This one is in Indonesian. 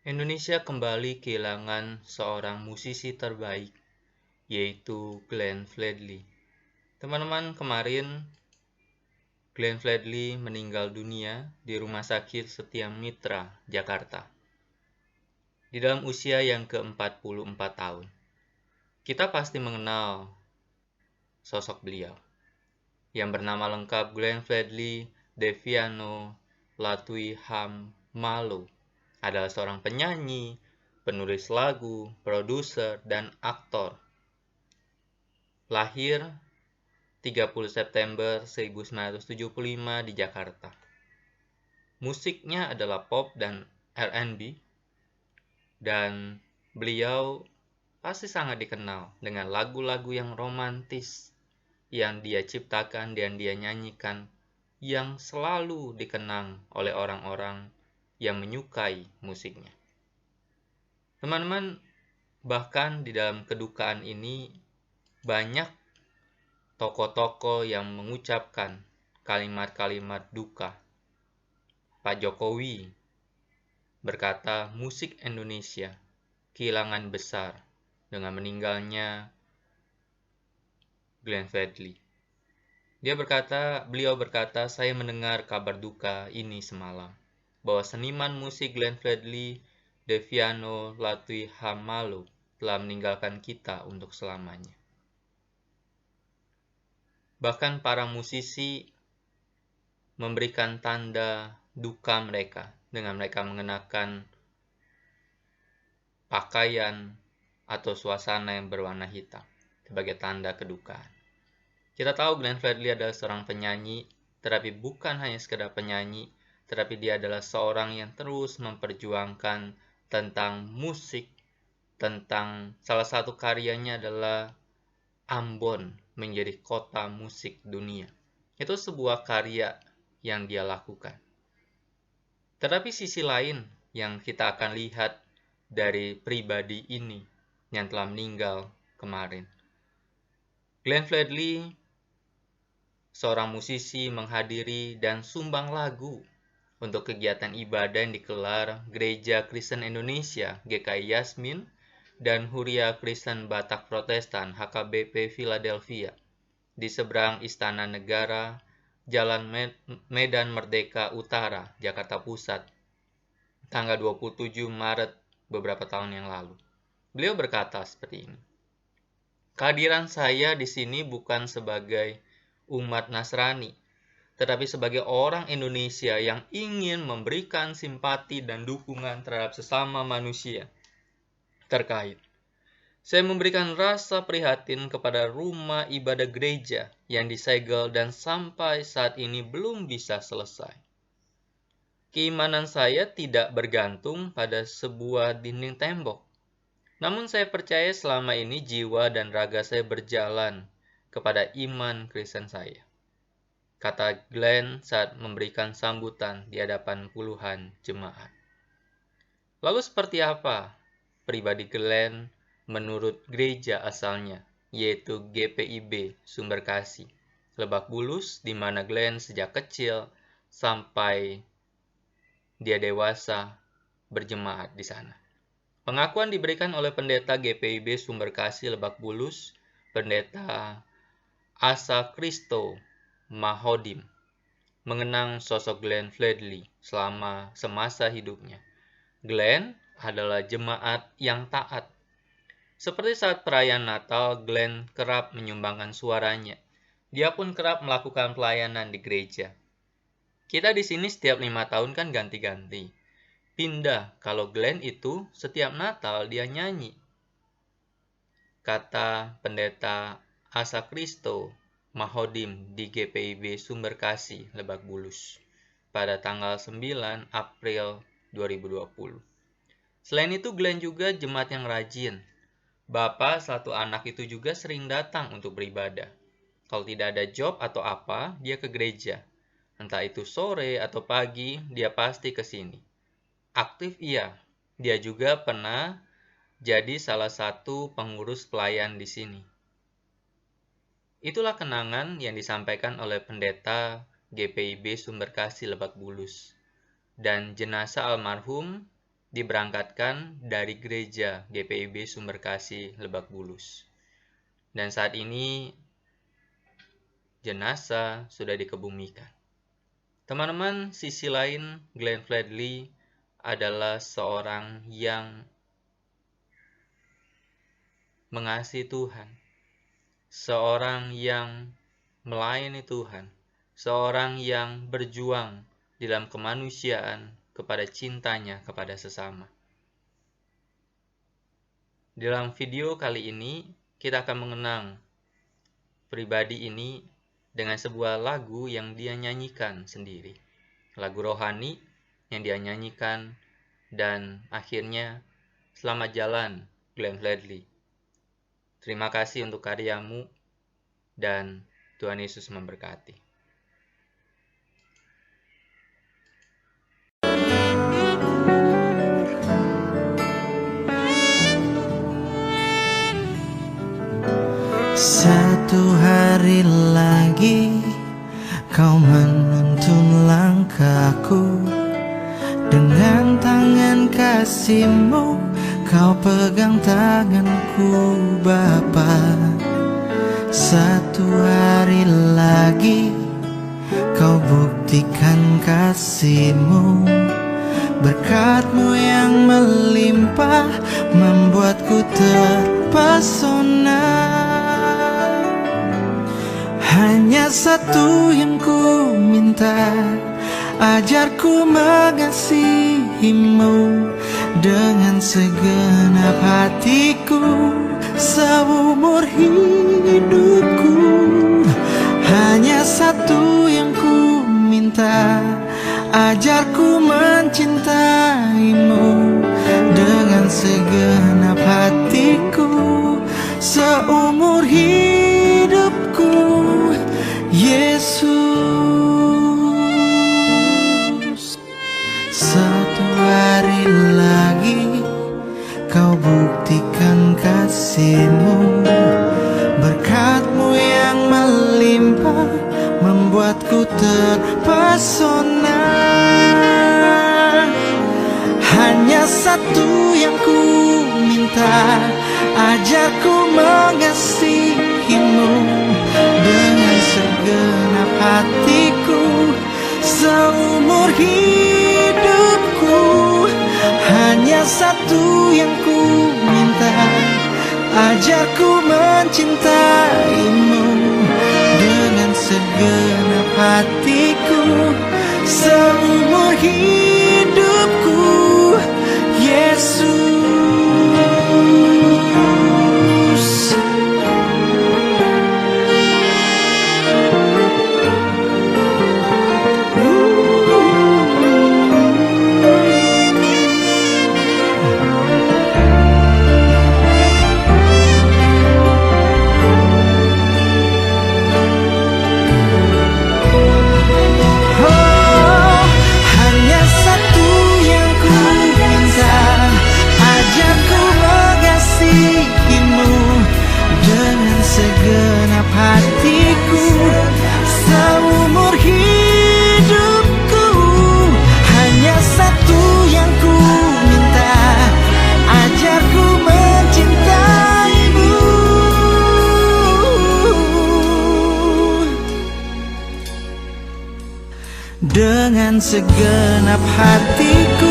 Indonesia kembali kehilangan seorang musisi terbaik, yaitu Glenn Fredly. Teman-teman, kemarin Glenn Fredly meninggal dunia di Rumah Sakit Setia Mitra, Jakarta, di dalam usia yang ke-44 tahun. Kita pasti mengenal sosok beliau, yang bernama lengkap Glenn Fredly Deviano Latuyhamalo, adalah seorang penyanyi, penulis lagu, produser, dan aktor. Lahir 30 September 1975 di Jakarta. Musiknya adalah pop dan R&B, dan beliau pasti sangat dikenal dengan lagu-lagu yang romantis yang dia ciptakan dan dia nyanyikan, yang selalu dikenang oleh orang-orang yang menyukai musiknya. Teman-teman, bahkan di dalam kedukaan ini banyak tokoh-tokoh yang mengucapkan kalimat-kalimat duka. Pak Jokowi berkata musik Indonesia kehilangan besar dengan meninggalnya Glenn Fredly. Beliau berkata, saya mendengar kabar duka ini semalam, bahwa seniman musik Glenn Fredly Deviano Latuyhamalo telah meninggalkan kita untuk selamanya. Bahkan para musisi memberikan tanda duka mereka dengan mereka mengenakan pakaian atau suasana yang berwarna hitam sebagai tanda kedukaan. Kita tahu Glenn Fredly adalah seorang penyanyi, tetapi bukan hanya sekedar penyanyi, tetapi dia adalah seorang yang terus memperjuangkan tentang musik, tentang salah satu karyanya adalah Ambon menjadi kota musik dunia. Itu sebuah karya yang dia lakukan. Tetapi sisi lain yang kita akan lihat dari pribadi ini yang telah meninggal kemarin. Glenn Fredly, seorang musisi, menghadiri dan sumbang lagu untuk kegiatan ibadah yang dikelar Gereja Kristen Indonesia GKI Yasmin dan Huria Kristen Batak Protestan HKBP Philadelphia di seberang Istana Negara, Jalan Medan Merdeka Utara, Jakarta Pusat, tanggal 27 Maret beberapa tahun yang lalu. Beliau berkata seperti ini, kehadiran saya di sini bukan sebagai umat Nasrani, tetapi sebagai orang Indonesia yang ingin memberikan simpati dan dukungan terhadap sesama manusia terkait. Saya memberikan rasa prihatin kepada rumah ibadah gereja yang disegel dan sampai saat ini belum bisa selesai. Keimanan saya tidak bergantung pada sebuah dinding tembok. Namun saya percaya selama ini jiwa dan raga saya berjalan kepada iman Kristen saya, kata Glenn saat memberikan sambutan di hadapan puluhan jemaat. Lalu seperti apa pribadi Glenn menurut gereja asalnya, yaitu GPIB Sumber Kasih, Lebak Bulus, di mana Glenn sejak kecil sampai dia dewasa berjemaat di sana. Pengakuan diberikan oleh pendeta GPIB Sumber Kasih Lebak Bulus, pendeta Asa Kristo Mahodim, mengenang sosok Glenn Fredly selama semasa hidupnya. Glenn adalah jemaat yang taat. Seperti saat perayaan Natal, Glenn kerap menyumbangkan suaranya. Dia pun kerap melakukan pelayanan di gereja. Kita di sini setiap 5 tahun kan ganti-ganti. Pindah, kalau Glenn itu setiap Natal dia nyanyi. Kata pendeta Asa Kristo Mahodim di GPIB Sumber Kasih Lebak Bulus pada tanggal 9 April 2020. Selain itu, Glenn juga jemaat yang rajin. Bapak satu anak itu juga sering datang untuk beribadah. Kalau tidak ada job atau apa, dia ke gereja. Entah itu sore atau pagi, dia pasti ke sini. Aktif iya, dia juga pernah jadi salah satu pengurus pelayan di sini. Itulah kenangan yang disampaikan oleh pendeta GPIB Sumber Kasih Lebak Bulus. Dan jenazah almarhum diberangkatkan dari gereja GPIB Sumberkasih Lebak Bulus. Dan saat ini jenazah sudah dikebumikan. Teman-teman, sisi lain Glenn Fredly adalah seorang yang mengasihi Tuhan, seorang yang melayani Tuhan, seorang yang berjuang dalam kemanusiaan kepada cintanya kepada sesama. Dalam video kali ini, kita akan mengenang pribadi ini dengan sebuah lagu yang dia nyanyikan sendiri. Lagu rohani yang dia nyanyikan, dan akhirnya selamat jalan Glenn Fredly. Terima kasih untuk karyamu, dan Tuhan Yesus memberkati. Satu hari lagi kau menuntun langkahku, dengan tangan kasih-Mu kau pegang tanganku Bapa. Satu hari lagi kau buktikan kasih-Mu, berkat-Mu yang melimpah membuatku terpesona. Hanya satu yang ku minta, ajarku mengasihi-Mu dengan segenap hatiku seumur hidupku. Hanya satu yang ku minta, ajarku mencintai-Mu dengan segenap hatiku seumur hidupku. Yesus, satu hari lagi kau buktikan kasih-Mu, berkat-Mu yang melimpah membuatku terpesona. Hanya satu yang ku minta, ajarku mengasihi-Mu dengan segenap hatiku seumur hidupku. Hanya satu yang ku minta, ajarku mencintai-Mu dengan segenap hatiku seumur hidupku. Yesus, segenap hatiku seumur hidupku. Hanya satu yang ku minta, ajarku mencintai-Mu dengan segenap hatiku